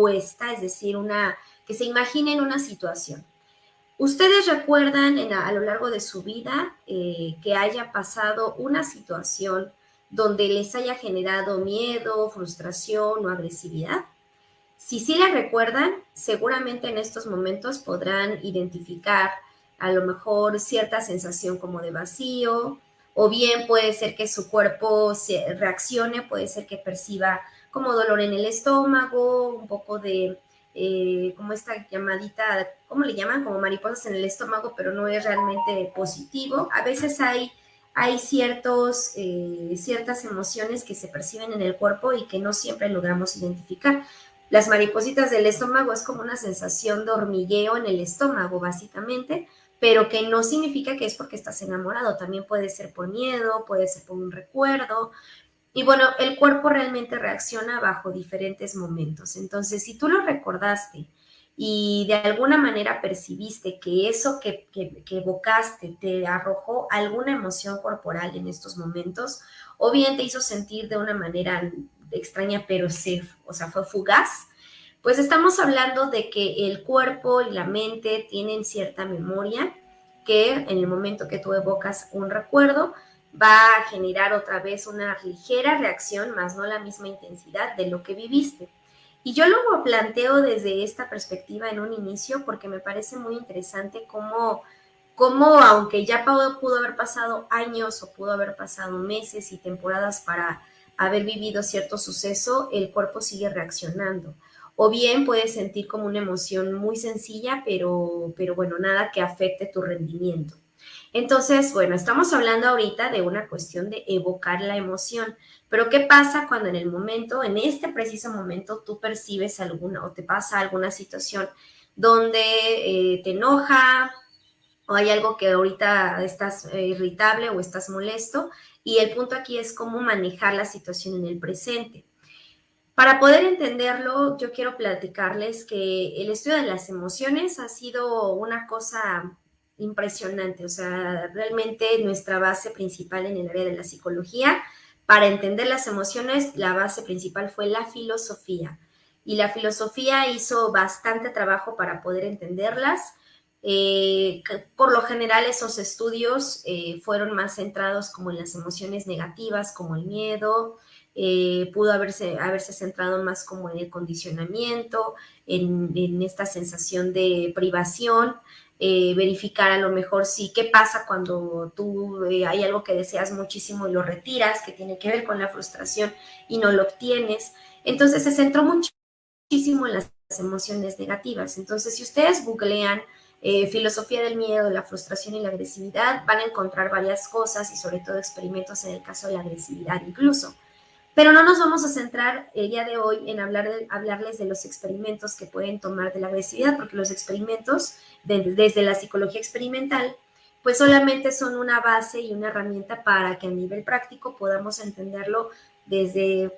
propuesta, es decir, que se imaginen una situación. ¿Ustedes recuerdan a lo largo de su vida que haya pasado una situación donde les haya generado miedo, frustración o agresividad? Si sí la recuerdan, seguramente en estos momentos podrán identificar a lo mejor cierta sensación como de vacío, o bien puede ser que su cuerpo se reaccione, puede ser que perciba como dolor en el estómago, un poco de como esta llamadita, ¿cómo le llaman? Como mariposas en el estómago, pero no es realmente positivo. A veces hay ciertas emociones que se perciben en el cuerpo y que no siempre logramos identificar. Las maripositas del estómago es como una sensación de hormigueo en el estómago, básicamente, pero que no significa que es porque estás enamorado. También puede ser por miedo, puede ser por un recuerdo. Y bueno, el cuerpo realmente reacciona bajo diferentes momentos. Entonces, si tú lo recordaste y de alguna manera percibiste que eso que evocaste te arrojó alguna emoción corporal en estos momentos, o bien te hizo sentir de una manera extraña, pero fue fugaz, pues estamos hablando de que el cuerpo y la mente tienen cierta memoria que en el momento que tú evocas un recuerdo va a generar otra vez una ligera reacción, más no la misma intensidad de lo que viviste. Y yo lo planteo desde esta perspectiva en un inicio porque me parece muy interesante cómo aunque ya pudo haber pasado años o pudo haber pasado meses y temporadas para haber vivido cierto suceso, el cuerpo sigue reaccionando. O bien puedes sentir como una emoción muy sencilla, pero bueno, nada que afecte tu rendimiento. Entonces, bueno, estamos hablando ahorita de una cuestión de evocar la emoción, pero ¿qué pasa cuando en el momento, en este preciso momento, tú percibes alguna o te pasa alguna situación donde te enoja o hay algo que ahorita estás irritable o estás molesto? Y el punto aquí es cómo manejar la situación en el presente. Para poder entenderlo, yo quiero platicarles que el estudio de las emociones ha sido una cosa impresionante, o sea, realmente nuestra base principal en el área de la psicología, para entender las emociones, la base principal fue la filosofía. Y la filosofía hizo bastante trabajo para poder entenderlas. Por lo general esos estudios fueron más centrados como en las emociones negativas, como el miedo, pudo haberse centrado más como en el condicionamiento, en esta sensación de privación, verificar a lo mejor sí qué pasa cuando tú hay algo que deseas muchísimo y lo retiras, que tiene que ver con la frustración y no lo obtienes. Entonces se centró muchísimo en las emociones negativas. Entonces, si ustedes googlean filosofía del miedo, la frustración y la agresividad, van a encontrar varias cosas y sobre todo experimentos en el caso de la agresividad incluso. Pero no nos vamos a centrar el día de hoy en hablarles de los experimentos que pueden tomar de la agresividad, porque los experimentos, desde la psicología experimental, pues solamente son una base y una herramienta para que a nivel práctico podamos entenderlo desde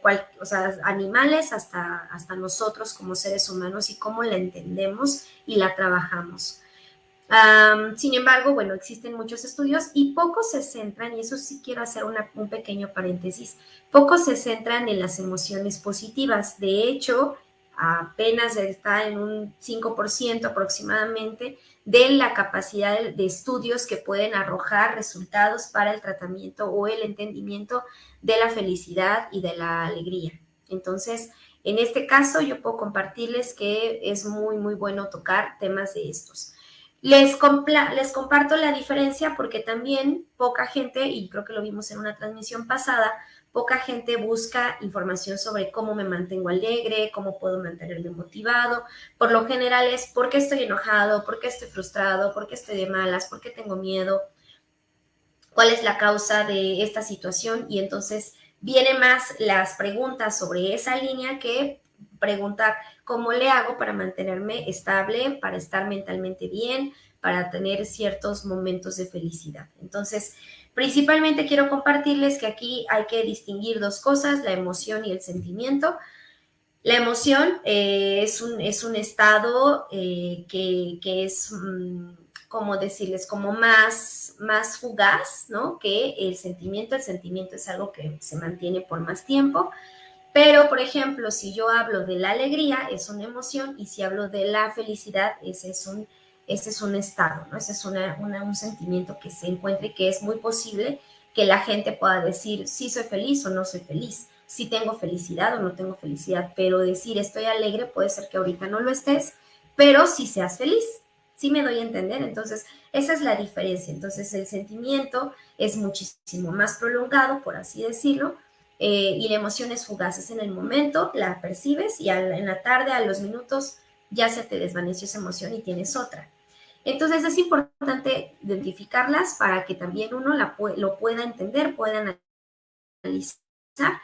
animales hasta nosotros como seres humanos y cómo la entendemos y la trabajamos. Sin embargo, bueno, existen muchos estudios y pocos se centran, y eso sí quiero hacer un pequeño paréntesis, pocos se centran en las emociones positivas. De hecho, apenas está en un 5% aproximadamente de la capacidad de estudios que pueden arrojar resultados para el tratamiento o el entendimiento de la felicidad y de la alegría. Entonces, en este caso, yo puedo compartirles que es muy, muy bueno tocar temas de estos. Les comparto la diferencia porque también poca gente, y creo que lo vimos en una transmisión pasada, poca gente busca información sobre cómo me mantengo alegre, cómo puedo mantenerme motivado. Por lo general es por qué estoy enojado, por qué estoy frustrado, por qué estoy de malas, por qué tengo miedo, cuál es la causa de esta situación. Y entonces vienen más las preguntas sobre esa línea que preguntar cómo le hago para mantenerme estable, para estar mentalmente bien, para tener ciertos momentos de felicidad. Entonces, principalmente quiero compartirles que aquí hay que distinguir dos cosas, la emoción y el sentimiento. La emoción es un estado que es, como decirles, como más fugaz, ¿no? Que el sentimiento. El sentimiento es algo que se mantiene por más tiempo. Pero, por ejemplo, si yo hablo de la alegría, es una emoción, y si hablo de la felicidad, ese es un estado, ¿no? Ese es un sentimiento que se encuentra y que es muy posible que la gente pueda decir si soy feliz o no soy feliz, si tengo felicidad o no tengo felicidad, pero decir estoy alegre puede ser que ahorita no lo estés, pero si seas feliz, sí me doy a entender. Entonces, esa es la diferencia. Entonces, el sentimiento es muchísimo más prolongado, por así decirlo, y la emoción es fugaz, es en el momento, la percibes y en la tarde, a los minutos, ya se te desvaneció esa emoción y tienes otra. Entonces es importante identificarlas para que también uno lo pueda entender, pueda analizar.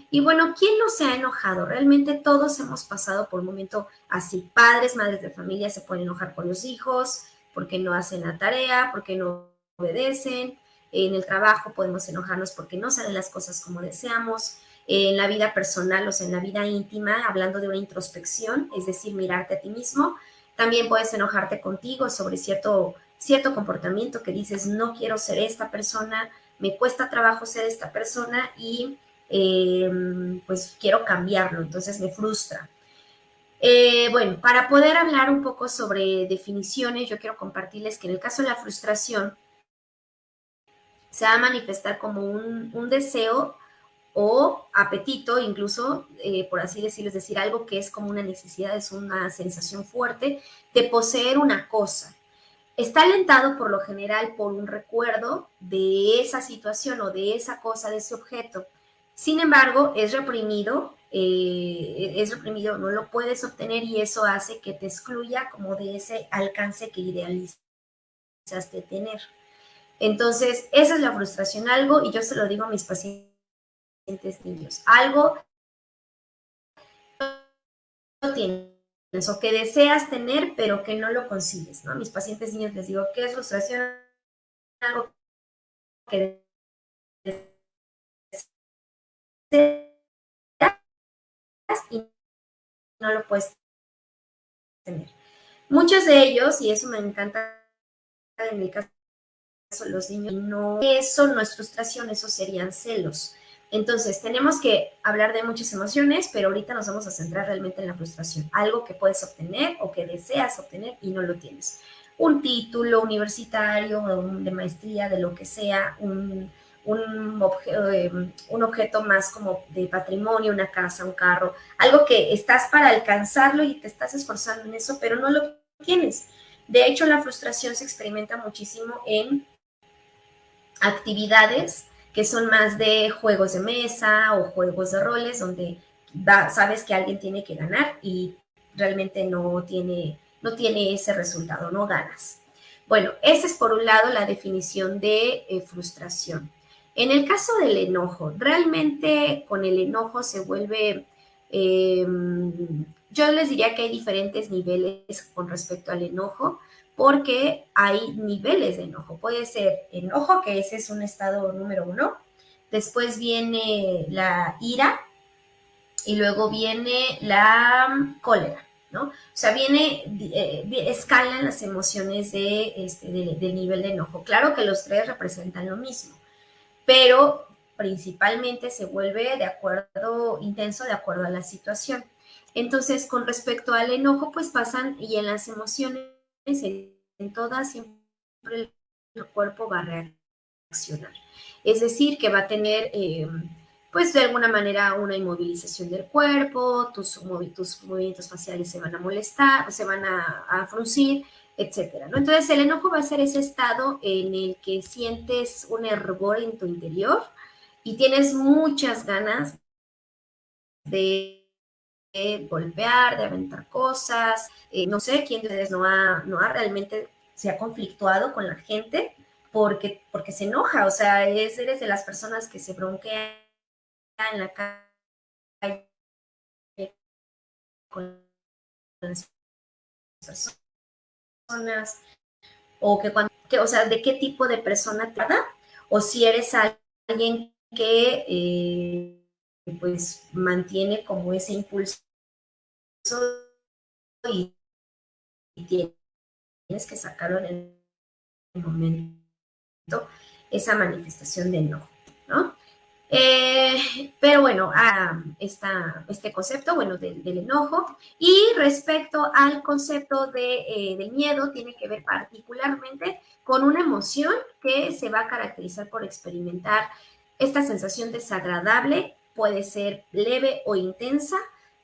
Y bueno, ¿quién no se ha enojado? Realmente todos hemos pasado por un momento así. Padres, madres de familia se pueden enojar con los hijos porque no hacen la tarea, porque no obedecen. En el trabajo podemos enojarnos porque no salen las cosas como deseamos. En la vida personal, o sea, en la vida íntima, hablando de una introspección, es decir, mirarte a ti mismo, también puedes enojarte contigo sobre cierto comportamiento que dices, no quiero ser esta persona, me cuesta trabajo ser esta persona y pues quiero cambiarlo, entonces me frustra. Bueno, para poder hablar un poco sobre definiciones, yo quiero compartirles que en el caso de la frustración se va a manifestar como un deseo o apetito, incluso, por así decirlo, es decir, algo que es como una necesidad, es una sensación fuerte de poseer una cosa. Está alentado por lo general por un recuerdo de esa situación o de esa cosa, de ese objeto. Sin embargo, es reprimido, no lo puedes obtener y eso hace que te excluya como de ese alcance que idealizaste tener. Entonces, esa es la frustración, algo, y yo se lo digo a mis pacientes niños, algo lo tienes o que deseas tener, pero que no lo consigues, ¿no? A mis pacientes niños les digo, ¿qué es frustración? Algo que deseas y no lo puedes tener. Muchos de ellos, y eso me encanta en mi caso, los niños, no, eso no es frustración, eso serían celos. Entonces, tenemos que hablar de muchas emociones, pero ahorita nos vamos a centrar realmente en la frustración, algo que puedes obtener o que deseas obtener y no lo tienes. Un título universitario, de maestría, de lo que sea, un objeto más como de patrimonio, una casa, un carro, algo que estás para alcanzarlo y te estás esforzando en eso, pero no lo tienes. De hecho, la frustración se experimenta muchísimo en actividades que son más de juegos de mesa o juegos de roles, donde sabes que alguien tiene que ganar y realmente no tiene ese resultado, no ganas. Bueno, esa es por un lado la definición de frustración. En el caso del enojo, realmente con el enojo se vuelve, eh, yo les diría que hay diferentes niveles con respecto al enojo, porque hay niveles de enojo. Puede ser enojo, que ese es un estado número uno. Después viene la ira y luego viene la cólera, ¿no? O sea, escalan las emociones del nivel de enojo. Claro que los tres representan lo mismo, pero principalmente se vuelve de acuerdo, intenso de acuerdo a la situación. Entonces, con respecto al enojo, pues pasan, y en las emociones, en todas, siempre el cuerpo va a reaccionar. Es decir, que va a tener, pues de alguna manera, una inmovilización del cuerpo, tus movimientos faciales se van a molestar, se van a fruncir, etcétera, ¿no? Entonces, el enojo va a ser ese estado en el que sientes un hervor en tu interior y tienes muchas ganas de golpear, de aventar cosas. No sé quién de ustedes no ha realmente se ha conflictuado con la gente porque se enoja, o sea, eres de las personas que se bronquean en la calle con las personas, o o sea, de qué tipo de persona te da, o si eres alguien que pues mantiene como ese impulso y, y tienes que sacarlo en el momento, esa manifestación de enojo, ¿no? Pero bueno, este concepto, bueno, del enojo. Y respecto al concepto del miedo, tiene que ver particularmente con una emoción que se va a caracterizar por experimentar esta sensación desagradable, puede ser leve o intensa,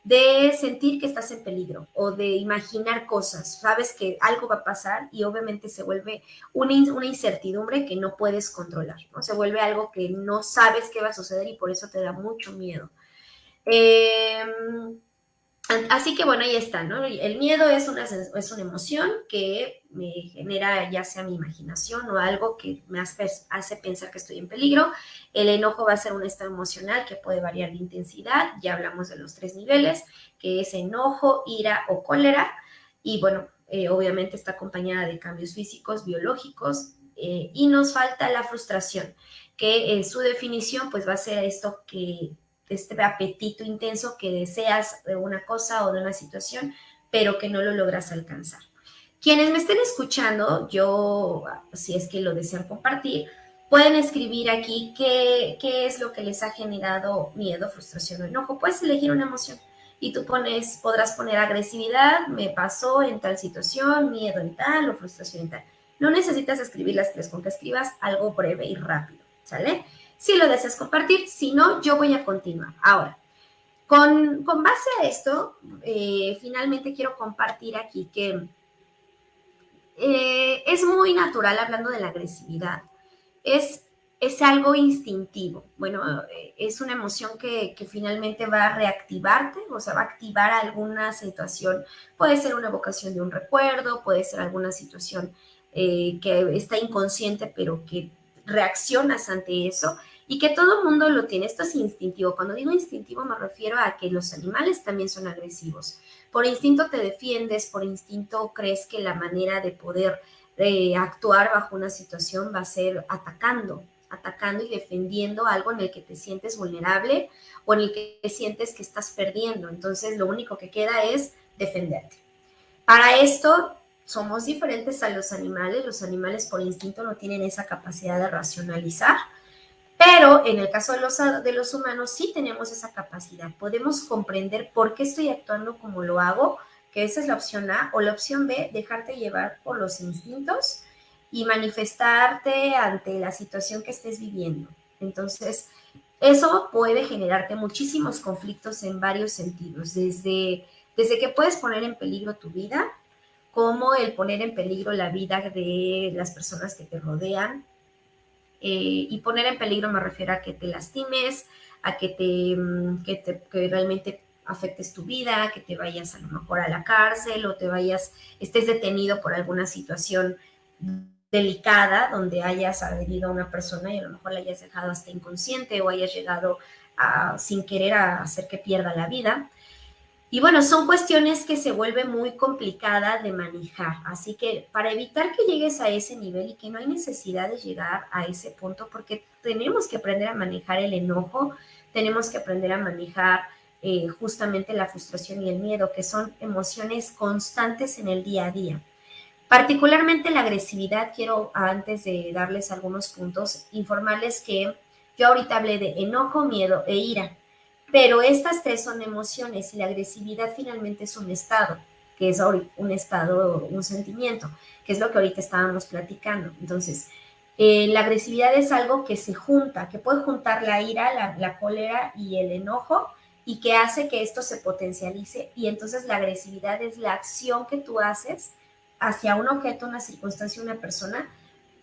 de sentir que estás en peligro o de imaginar cosas. Sabes que algo va a pasar y obviamente se vuelve una incertidumbre que no puedes controlar, ¿no? Se vuelve algo que no sabes qué va a suceder y por eso te da mucho miedo. Eh, Así que bueno, ahí está, ¿no? El miedo es una emoción que me genera ya sea mi imaginación o algo que me hace pensar que estoy en peligro. El enojo va a ser un estado emocional que puede variar de intensidad. Ya hablamos de los 3 niveles, que es enojo, ira o cólera. Y bueno, obviamente está acompañada de cambios físicos, biológicos, y nos falta la frustración, que en su definición pues va a ser esto que este apetito intenso que deseas de una cosa o de una situación, pero que no lo logras alcanzar. Quienes me estén escuchando, yo, si es que lo desean compartir, pueden escribir aquí qué es lo que les ha generado miedo, frustración o enojo. Puedes elegir una emoción y tú podrás poner agresividad, me pasó en tal situación, miedo en tal o frustración en tal. No necesitas escribir las tres, con que escribas algo breve y rápido, ¿sale? Si lo deseas compartir, si no, yo voy a continuar. Ahora, con base a esto, finalmente quiero compartir aquí que es muy natural, hablando de la agresividad, es, es algo instintivo. Bueno, es una emoción que finalmente va a reactivarte, o sea, va a activar alguna situación. Puede ser una evocación de un recuerdo, puede ser alguna situación que está inconsciente, pero que reaccionas ante eso y que todo el mundo lo tiene. Esto es instintivo. Cuando digo instintivo me refiero a que los animales también son agresivos. Por instinto te defiendes, por instinto crees que la manera de poder actuar bajo una situación va a ser atacando y defendiendo algo en el que te sientes vulnerable o en el que sientes que estás perdiendo. Entonces lo único que queda es defenderte. Para esto somos diferentes a los animales por instinto no tienen esa capacidad de racionalizar, pero en el caso de los humanos sí tenemos esa capacidad. Podemos comprender por qué estoy actuando como lo hago, que esa es la opción A, o la opción B, dejarte llevar por los instintos y manifestarte ante la situación que estés viviendo. Entonces, eso puede generarte muchísimos conflictos en varios sentidos, desde que puedes poner en peligro tu vida, como el poner en peligro la vida de las personas que te rodean, y poner en peligro me refiero a que te lastimes, a que realmente afectes tu vida, que te vayas a lo mejor a la cárcel o estés detenido por alguna situación delicada donde hayas agredido a una persona y a lo mejor la hayas dejado hasta inconsciente o hayas llegado sin querer a hacer que pierda la vida. Y bueno, son cuestiones que se vuelve muy complicada de manejar. Así que para evitar que llegues a ese nivel y que no hay necesidad de llegar a ese punto, porque tenemos que aprender a manejar el enojo, tenemos que aprender a manejar justamente la frustración y el miedo, que son emociones constantes en el día a día. Particularmente la agresividad, quiero, antes de darles algunos puntos, informarles que yo ahorita hablé de enojo, miedo e ira, pero estas tres son emociones y la agresividad finalmente es un estado, que es un estado, un sentimiento, que es lo que ahorita estábamos platicando. Entonces, la agresividad es algo que se junta, que puede juntar la ira, la cólera y el enojo, y que hace que esto se potencialice. Y entonces la agresividad es la acción que tú haces hacia un objeto, una circunstancia, una persona,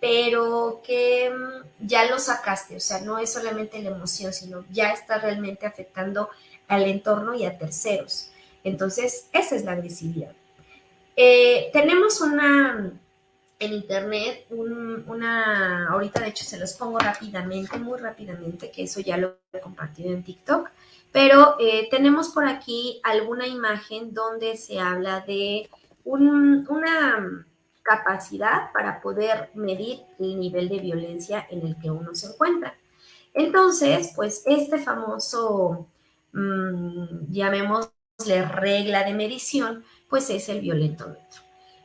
pero que ya lo sacaste, o sea, no es solamente la emoción, sino ya está realmente afectando al entorno y a terceros. Entonces, esa es la agresividad. Tenemos en internet, ahorita de hecho se los pongo rápidamente, muy rápidamente, que eso ya lo he compartido en TikTok, pero tenemos por aquí alguna imagen donde se habla de una capacidad para poder medir el nivel de violencia en el que uno se encuentra. Entonces, pues este famoso, llamémosle regla de medición, pues es el violentómetro.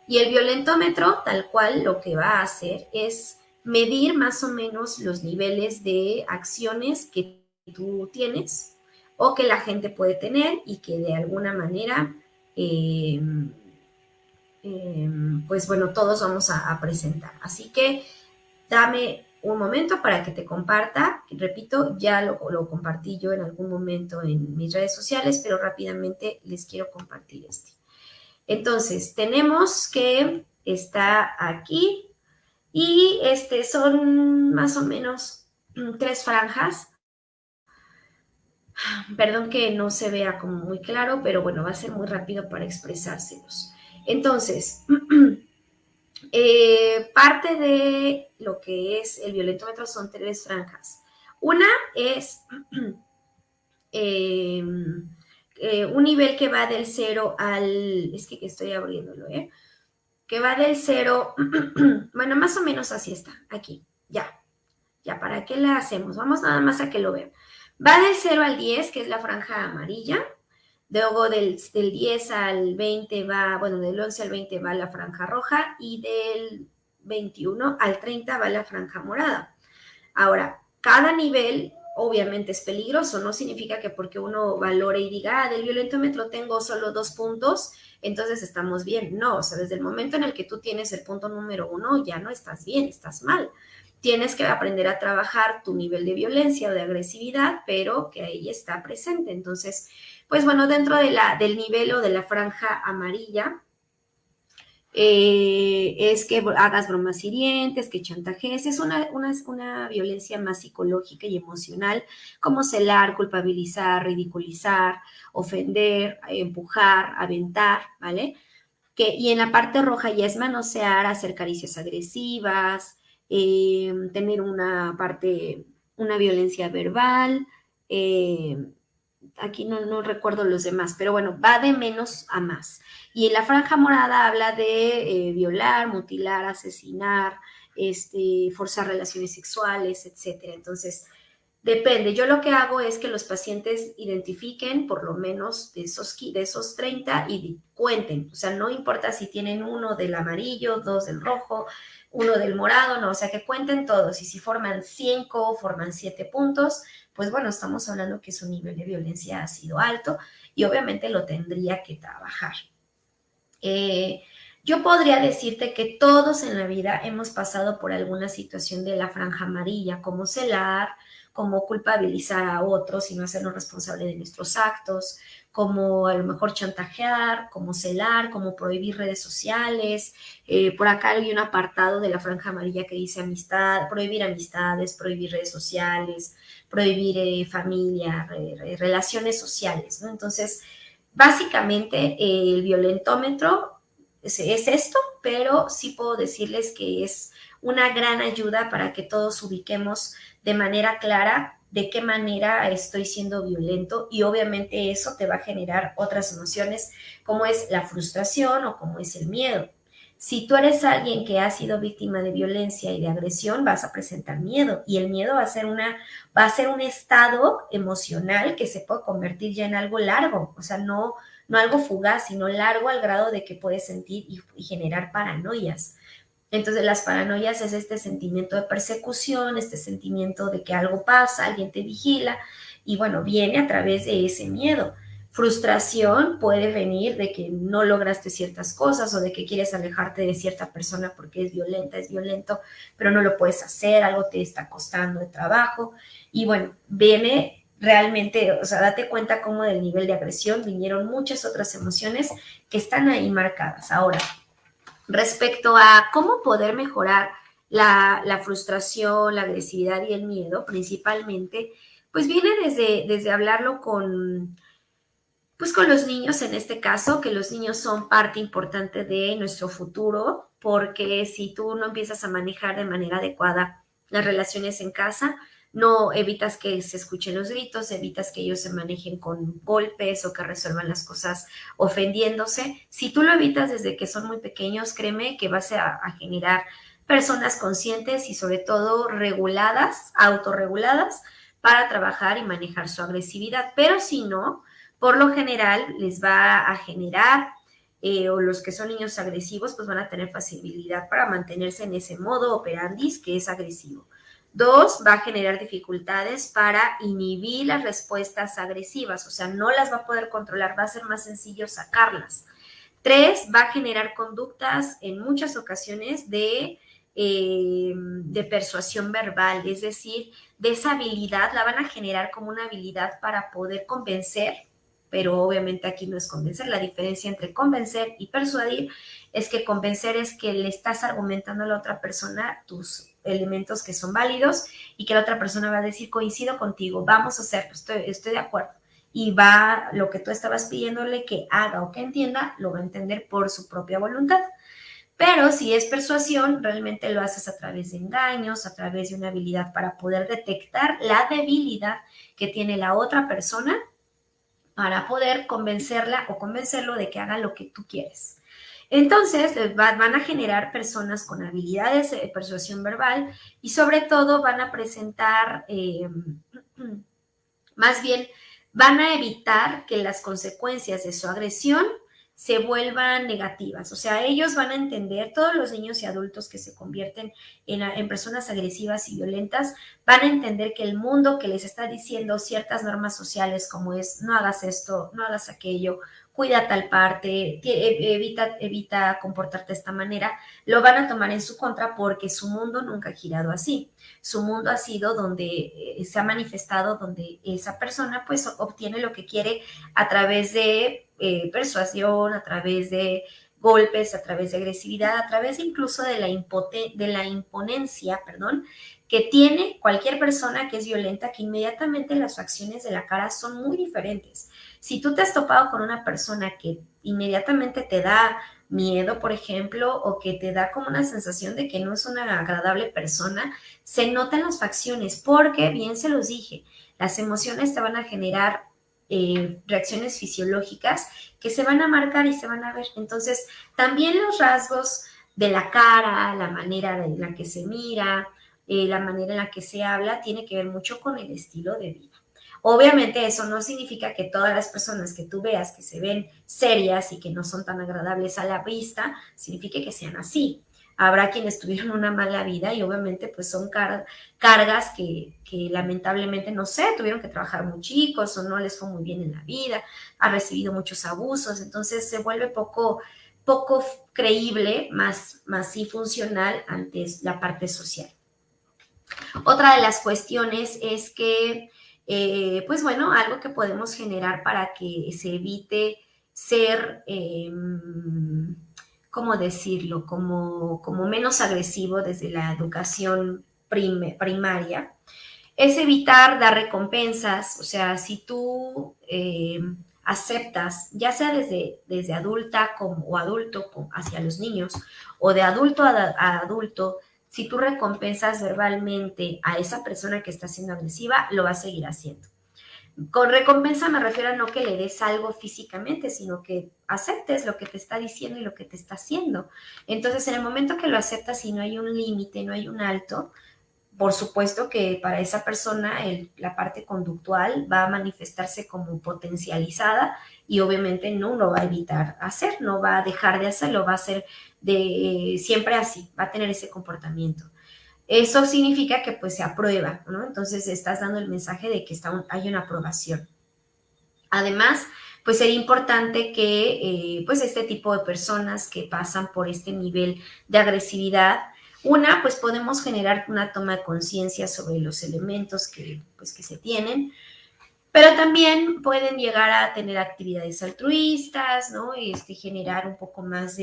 Y el violentómetro, tal cual, lo que va a hacer es medir más o menos los niveles de acciones que tú tienes o que la gente puede tener y que de alguna manera, pues bueno, todos vamos a presentar. Así que dame un momento para que te comparta. Repito, ya lo compartí yo en algún momento en mis redes sociales, pero rápidamente les quiero compartir este. Entonces, tenemos que está aquí y son más o menos 3 franjas. Perdón que no se vea como muy claro, pero bueno, va a ser muy rápido para expresárselos. Entonces, parte de lo que es el violentómetro son 3 franjas. Una es un nivel que va del 0 al... Es que estoy abriéndolo, que va del 0, bueno, más o menos así está, aquí, ya, ¿para qué la hacemos? Vamos nada más a que lo vean. Va del 0 al 10, que es la franja amarilla, luego del 10 al 20 va, bueno, del 11 al 20 va la franja roja y del 21 al 30 va la franja morada. Ahora, cada nivel obviamente es peligroso, no significa que porque uno valore y diga, del violentómetro tengo solo 2 puntos, entonces estamos bien. No, o sea, desde el momento en el que tú tienes el punto número 1, ya no estás bien, estás mal. Tienes que aprender a trabajar tu nivel de violencia o de agresividad, pero que ahí está presente. Entonces, pues bueno, dentro del nivel o de la franja amarilla, es que hagas bromas hirientes, que chantajees, es una violencia más psicológica y emocional, como celar, culpabilizar, ridiculizar, ofender, empujar, aventar, ¿vale? Y en la parte roja ya es manosear, hacer caricias agresivas, tener una violencia verbal, aquí no recuerdo los demás, pero bueno, va de menos a más. Y en la franja morada habla de violar, mutilar, asesinar, forzar relaciones sexuales, etcétera. Entonces, depende. Yo lo que hago es que los pacientes identifiquen por lo menos de esos 30 y cuenten. O sea, no importa si tienen 1 del amarillo, 2 del rojo, 1 del morado, no. O sea, que cuenten todos. Y si forman 5, forman 7 puntos, pues bueno, estamos hablando que su nivel de violencia ha sido alto y obviamente lo tendría que trabajar. Yo podría decirte que todos en la vida hemos pasado por alguna situación de la franja amarilla, como celar, como culpabilizar a otros y no hacernos responsable de nuestros actos, como a lo mejor chantajear, como celar, como prohibir redes sociales. Por acá hay un apartado de la franja amarilla que dice amistad, prohibir amistades, prohibir redes sociales, prohibir familia, relaciones sociales, ¿no? Entonces, básicamente, el violentómetro es esto, pero sí puedo decirles que es una gran ayuda para que todos ubiquemos de manera clara de qué manera estoy siendo violento y obviamente eso te va a generar otras emociones como es la frustración o como es el miedo. Si tú eres alguien que ha sido víctima de violencia y de agresión, vas a presentar miedo y el miedo va a ser un estado emocional que se puede convertir ya en algo largo, o sea, no algo fugaz, sino largo al grado de que puedes sentir y generar paranoias. Entonces las paranoias es este sentimiento de persecución, este sentimiento de que algo pasa, alguien te vigila y bueno, viene a través de ese miedo. Frustración puede venir de que no lograste ciertas cosas o de que quieres alejarte de cierta persona porque es violenta, es violento, pero no lo puedes hacer, algo te está costando de trabajo. Y bueno, viene realmente, o sea, date cuenta cómo del nivel de agresión vinieron muchas otras emociones que están ahí marcadas. Ahora, respecto a cómo poder mejorar la frustración, la agresividad y el miedo, principalmente, pues viene desde hablarlo pues con los niños en este caso, que los niños son parte importante de nuestro futuro, porque si tú no empiezas a manejar de manera adecuada las relaciones en casa, no evitas que se escuchen los gritos, evitas que ellos se manejen con golpes o que resuelvan las cosas ofendiéndose. Si tú lo evitas desde que son muy pequeños, créeme que vas a generar personas conscientes y sobre todo reguladas, autorreguladas, para trabajar y manejar su agresividad. Pero si no, por lo general les va a generar, o los que son niños agresivos, pues van a tener facilidad para mantenerse en ese modo operandis que es agresivo. 2, va a generar dificultades para inhibir las respuestas agresivas, o sea, no las va a poder controlar, va a ser más sencillo sacarlas. 3, va a generar conductas en muchas ocasiones de persuasión verbal, es decir, de esa habilidad, la van a generar como una habilidad para poder convencer, pero obviamente aquí no es convencer, la diferencia entre convencer y persuadir es que convencer es que le estás argumentando a la otra persona tus elementos que son válidos y que la otra persona va a decir, coincido contigo, vamos a hacerlo, estoy de acuerdo. Y va, lo que tú estabas pidiéndole que haga o que entienda, lo va a entender por su propia voluntad. Pero si es persuasión, realmente lo haces a través de engaños, a través de una habilidad para poder detectar la debilidad que tiene la otra persona para poder convencerla o convencerlo de que haga lo que tú quieres. Entonces, van a generar personas con habilidades de persuasión verbal y sobre todo van a presentar, más bien, van a evitar que las consecuencias de su agresión se vuelvan negativas. O sea, ellos van a entender, todos los niños y adultos que se convierten en personas agresivas y violentas, van a entender que el mundo que les está diciendo ciertas normas sociales como es no hagas esto, no hagas aquello, cuida tal parte, evita comportarte de esta manera, lo van a tomar en su contra porque su mundo nunca ha girado así. Su mundo ha sido donde se ha manifestado, donde esa persona pues obtiene lo que quiere a través de persuasión, a través de golpes, a través de agresividad, a través incluso de la imponencia, perdón, que tiene cualquier persona que es violenta, que inmediatamente las facciones de la cara son muy diferentes. Si tú te has topado con una persona que inmediatamente te da miedo, por ejemplo, o que te da como una sensación de que no es una agradable persona, se notan las facciones, porque bien se los dije, las emociones te van a generar reacciones fisiológicas que se van a marcar y se van a ver. Entonces, también los rasgos de la cara, la manera en la que se mira, la manera en la que se habla, tiene que ver mucho con el estilo de vida. Obviamente eso no significa que todas las personas que tú veas que se ven serias y que no son tan agradables a la vista, signifique que sean así. Habrá quienes tuvieron una mala vida y obviamente pues son cargas que lamentablemente, no sé, tuvieron que trabajar muy chicos o no les fue muy bien en la vida, ha recibido muchos abusos, entonces se vuelve poco creíble, más sí funcional ante la parte social. Otra de las cuestiones es que, pues bueno, algo que podemos generar para que se evite ser, ¿cómo decirlo? Como menos agresivo desde la educación primaria, es evitar dar recompensas. O sea, si tú aceptas, ya sea desde adulta o adulto hacia los niños, o de adulto a adulto, si tú recompensas verbalmente a esa persona que está siendo agresiva, lo va a seguir haciendo. Con recompensa me refiero a no que le des algo físicamente, sino que aceptes lo que te está diciendo y lo que te está haciendo. Entonces, en el momento que lo aceptas y no hay un límite, no hay un alto, por supuesto que para esa persona la parte conductual va a manifestarse como potencializada y obviamente no lo va a evitar hacer, no va a dejar de hacerlo, va a ser siempre así, va a tener ese comportamiento. Eso significa que pues se aprueba, ¿no? Entonces estás dando el mensaje de que hay una aprobación. Además, pues sería importante que pues este tipo de personas que pasan por este nivel de agresividad, pues podemos generar una toma de conciencia sobre los elementos que se tienen, pero también pueden llegar a tener actividades altruistas, ¿no? Generar un poco más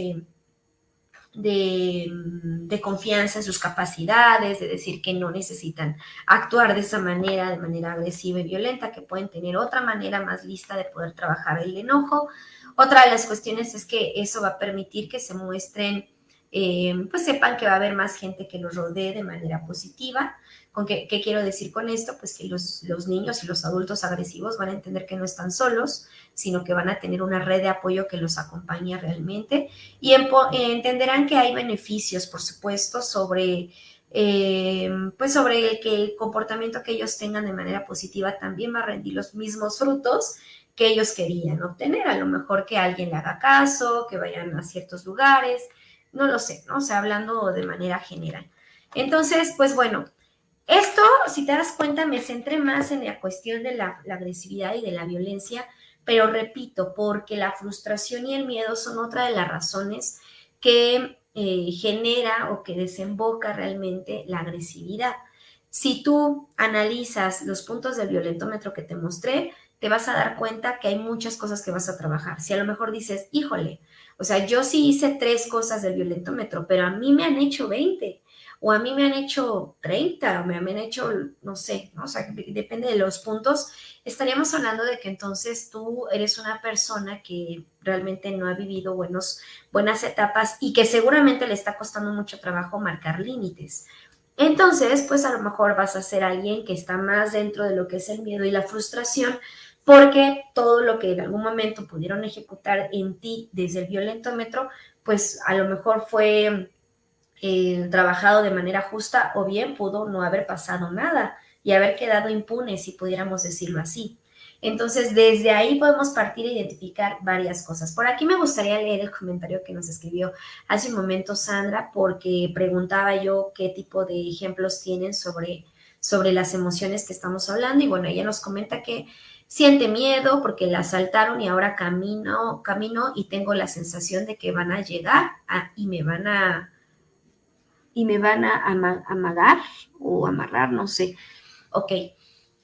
de confianza en sus capacidades, de decir que no necesitan actuar de esa manera, de manera agresiva y violenta, que pueden tener otra manera más lista de poder trabajar el enojo. Otra de las cuestiones es que eso va a permitir que se muestren, pues sepan que va a haber más gente que los rodee de manera positiva. ¿Qué quiero decir con esto? Pues que los niños y los adultos agresivos van a entender que no están solos, sino que van a tener una red de apoyo que los acompañe realmente y entenderán que hay beneficios, por supuesto, pues sobre que el comportamiento que ellos tengan de manera positiva también va a rendir los mismos frutos que ellos querían obtener. A lo mejor que alguien le haga caso, que vayan a ciertos lugares, no lo sé, ¿no? O sea, hablando de manera general. Entonces, pues bueno, Esto, si te das cuenta, me centré más en la cuestión de la agresividad y de la violencia, pero repito, porque la frustración y el miedo son otra de las razones que genera o que desemboca realmente la agresividad. Si tú analizas los puntos del violentómetro que te mostré, te vas a dar cuenta que hay muchas cosas que vas a trabajar. Si a lo mejor dices, híjole, o sea, yo sí hice 3 cosas del violentómetro, pero a mí me han hecho 20 o a mí me han hecho 30 o me han hecho, no sé, ¿no? O sea, depende de los puntos. Estaríamos hablando de que entonces tú eres una persona que realmente no ha vivido buenas etapas y que seguramente le está costando mucho trabajo marcar límites. Entonces, pues a lo mejor vas a ser alguien que está más dentro de lo que es el miedo y la frustración, porque todo lo que en algún momento pudieron ejecutar en ti desde el violentómetro, pues a lo mejor fue trabajado de manera justa o bien pudo no haber pasado nada y haber quedado impune, si pudiéramos decirlo así. Entonces, desde ahí podemos partir a identificar varias cosas. Por aquí me gustaría leer el comentario que nos escribió hace un momento Sandra, porque preguntaba yo qué tipo de ejemplos tienen sobre las emociones que estamos hablando. Y bueno, ella nos comenta que siente miedo porque la asaltaron y ahora camino y tengo la sensación de que van a llegar y me van a amagar o amarrar, no sé. Ok.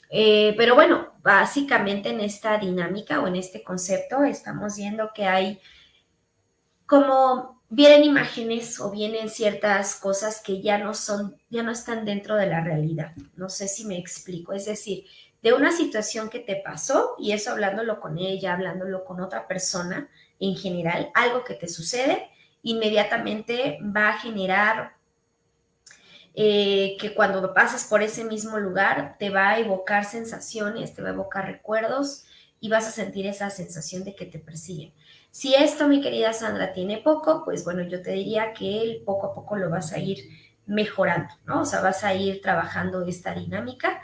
Pero bueno, básicamente en esta dinámica o en este concepto estamos viendo que hay como vienen imágenes o vienen ciertas cosas que ya no están dentro de la realidad. No sé si me explico. Es decir, de una situación que te pasó, y eso hablándolo con ella, hablándolo con otra persona en general, algo que te sucede, inmediatamente va a generar que cuando pasas por ese mismo lugar te va a evocar sensaciones, te va a evocar recuerdos y vas a sentir esa sensación de que te persiguen. Si esto, mi querida Sandra, tiene poco, pues bueno, yo te diría que poco a poco lo vas a ir mejorando, ¿no? O sea, vas a ir trabajando esta dinámica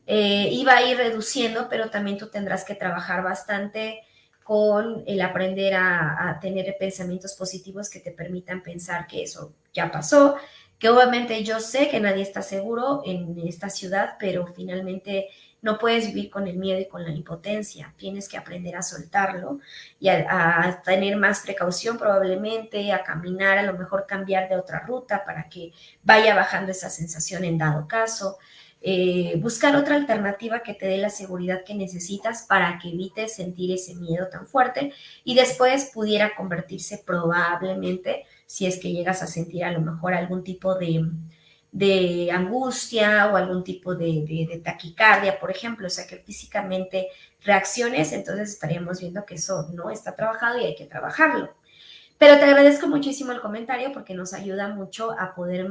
y va a ir reduciendo, pero también tú tendrás que trabajar bastante con el aprender a tener pensamientos positivos que te permitan pensar que eso ya pasó, que obviamente yo sé que nadie está seguro en esta ciudad, pero finalmente no puedes vivir con el miedo y con la impotencia. Tienes que aprender a soltarlo y a tener más precaución probablemente, a caminar, a lo mejor cambiar de otra ruta para que vaya bajando esa sensación en dado caso. Buscar otra alternativa que te dé la seguridad que necesitas para que evites sentir ese miedo tan fuerte y después pudiera convertirse probablemente, si es que llegas a sentir a lo mejor algún tipo de angustia o algún tipo de taquicardia, por ejemplo, o sea, que físicamente reacciones, entonces estaríamos viendo que eso no está trabajado y hay que trabajarlo. Pero te agradezco muchísimo el comentario porque nos ayuda mucho a poder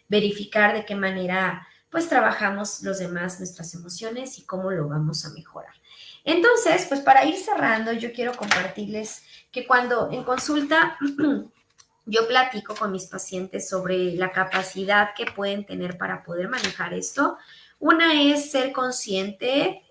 verificar de qué manera pues trabajamos los demás nuestras emociones y cómo lo vamos a mejorar. Entonces, pues para ir cerrando, yo quiero compartirles que cuando en consulta yo platico con mis pacientes sobre la capacidad que pueden tener para poder manejar esto. Una es ser consciente,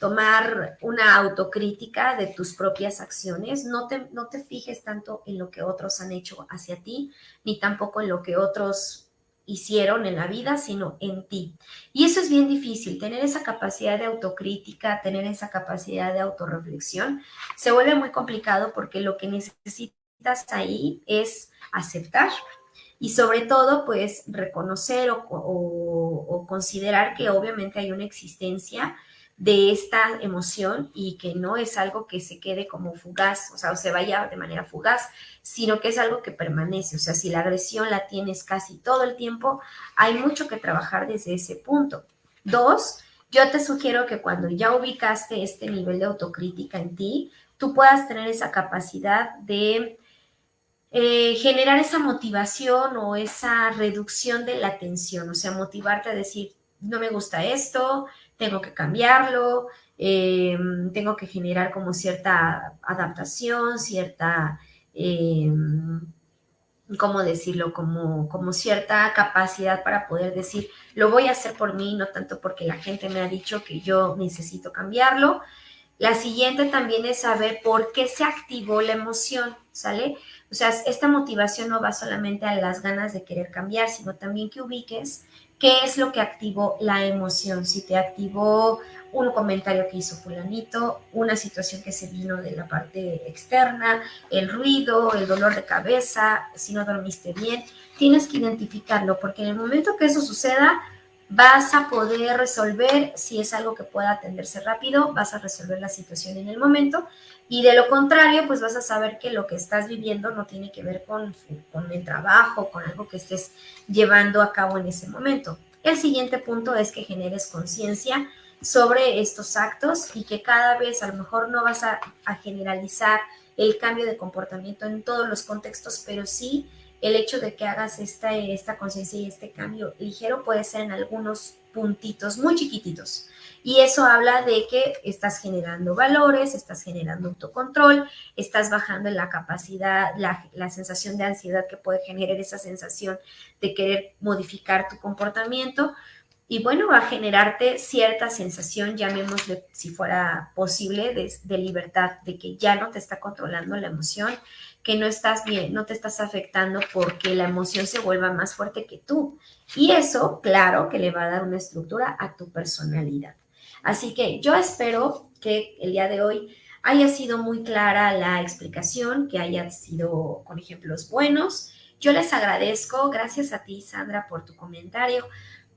tomar una autocrítica de tus propias acciones. No te fijes tanto en lo que otros han hecho hacia ti, ni tampoco en lo que otros hicieron en la vida, sino en ti. Y eso es bien difícil, tener esa capacidad de autocrítica, tener esa capacidad de autorreflexión, se vuelve muy complicado porque lo que necesitas ahí es aceptar y sobre todo pues reconocer o considerar que obviamente hay una existencia de esta emoción y que no es algo que se quede como fugaz, o sea, o se vaya de manera fugaz, sino que es algo que permanece. O sea, si la agresión la tienes casi todo el tiempo, hay mucho que trabajar desde ese punto. Dos, yo te sugiero que cuando ya ubicaste este nivel de autocrítica en ti, tú puedas tener esa capacidad de generar esa motivación o esa reducción de la tensión, o sea, motivarte a decir, no me gusta esto, tengo que cambiarlo, tengo que generar como cierta adaptación, cierta, eh, ¿cómo decirlo? Como cierta capacidad para poder decir, lo voy a hacer por mí, no tanto porque la gente me ha dicho que yo necesito cambiarlo. La siguiente también es saber por qué se activó la emoción, ¿sale? O sea, esta motivación no va solamente a las ganas de querer cambiar, sino también que ubiques qué es lo que activó la emoción. Si te activó un comentario que hizo fulanito, una situación que se vino de la parte externa, el ruido, el dolor de cabeza, si no dormiste bien, tienes que identificarlo, porque en el momento que eso suceda, vas a poder resolver, si es algo que pueda atenderse rápido, vas a resolver la situación en el momento, y de lo contrario, pues vas a saber que lo que estás viviendo no tiene que ver con el trabajo, con algo que estés llevando a cabo en ese momento. El siguiente punto es que generes conciencia sobre estos actos y que cada vez a lo mejor no vas a generalizar el cambio de comportamiento en todos los contextos, pero sí el hecho de que hagas esta conciencia y este cambio ligero puede ser en algunos puntitos muy chiquititos. Y eso habla de que estás generando valores, estás generando autocontrol, estás bajando en la capacidad, la sensación de ansiedad que puede generar esa sensación de querer modificar tu comportamiento. Y bueno, va a generarte cierta sensación, llamémosle si fuera posible, de libertad, de que ya no te está controlando la emoción, que no estás bien, no te estás afectando porque la emoción se vuelva más fuerte que tú. Y eso, claro, que le va a dar una estructura a tu personalidad. Así que yo espero que el día de hoy haya sido muy clara la explicación, que haya sido con ejemplos buenos. Yo les agradezco, gracias a ti, Sandra, por tu comentario.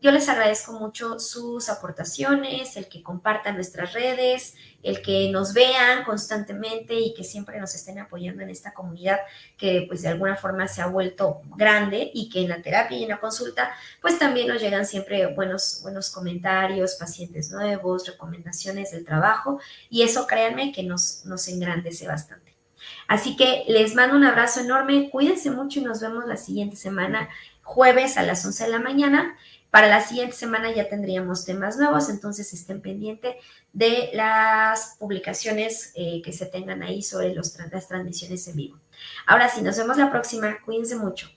Yo les agradezco mucho sus aportaciones, el que compartan nuestras redes, el que nos vean constantemente y que siempre nos estén apoyando en esta comunidad que pues de alguna forma se ha vuelto grande y que en la terapia y en la consulta pues también nos llegan siempre buenos comentarios, pacientes nuevos, recomendaciones del trabajo y eso créanme que nos engrandece bastante. Así que les mando un abrazo enorme, cuídense mucho y nos vemos la siguiente semana, jueves a las 11 de la mañana. Para la siguiente semana ya tendríamos temas nuevos, entonces estén pendientes de las publicaciones que se tengan ahí sobre las transmisiones en vivo. Ahora sí, nos vemos la próxima. Cuídense mucho.